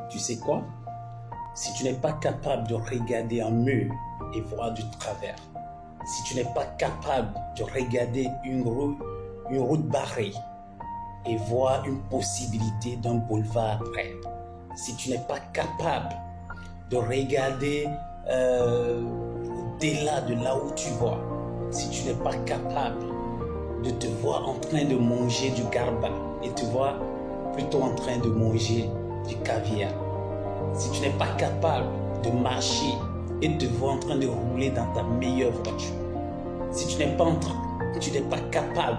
Tu sais quoi? Si tu n'es pas capable de regarder un mur et voir du travers, si tu n'es pas capable de regarder une route barrée et voir une possibilité d'un boulevard après, si tu n'es pas capable de regarder au-delà de là où tu vois, si tu n'es pas capable de te voir en train de manger du garba et te voir plutôt en train de manger du caviar, si tu n'es pas capable de marcher et de te voir en train de rouler dans ta meilleure voiture, si tu n'es pas capable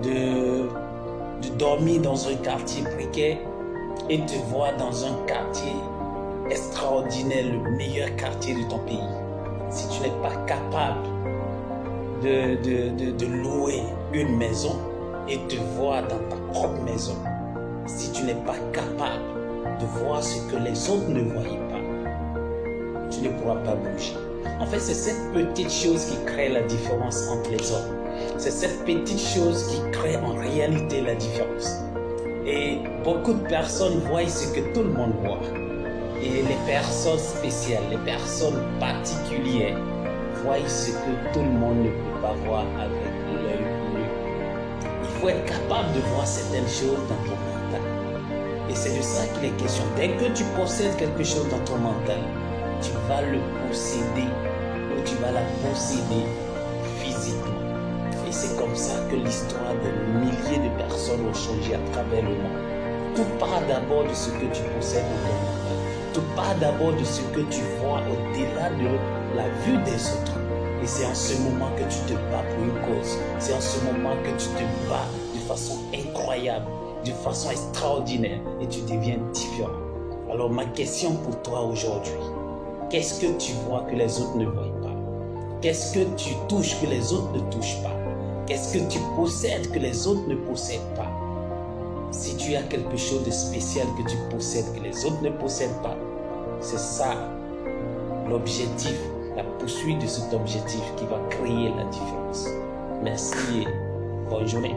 de dormir dans un quartier précaire et te voir dans un quartier extraordinaire, le meilleur quartier de ton pays, si tu n'es pas capable de louer une maison et te voir dans ta propre maison, si tu n'es pas capable de voir ce que les autres ne voyaient pas, tu ne pourras pas bouger. En fait, c'est cette petite chose qui crée la différence entre les hommes. C'est cette petite chose qui crée en réalité la différence. Et beaucoup de personnes voient ce que tout le monde voit. Et les personnes spéciales, les personnes particulières voient ce que tout le monde ne peut pas voir avec l'œil nu. Il faut être capable de voir certaines choses dans ton mental. Et c'est de ça qu'il est question. Dès que tu possèdes quelque chose dans ton mental, tu vas le posséder ou tu vas la posséder physiquement. Et c'est comme ça que l'histoire de milliers de personnes ont changé à travers le monde. Tout part d'abord de ce que tu possèdes dans ton mental. Tout part d'abord de ce que tu vois au-delà de la vue des autres. Et c'est en ce moment que tu te bats pour une cause. C'est en ce moment que tu te bats de façon incroyable, de façon extraordinaire, et tu deviens différent. Alors ma question pour toi aujourd'hui, qu'est-ce que tu vois que les autres ne voient pas? Qu'est-ce que tu touches que les autres ne touchent pas? Qu'est-ce que tu possèdes que les autres ne possèdent pas? Si tu as quelque chose de spécial que tu possèdes que les autres ne possèdent pas, c'est ça l'objectif, la poursuite de cet objectif qui va créer la différence. Merci et bonne journée.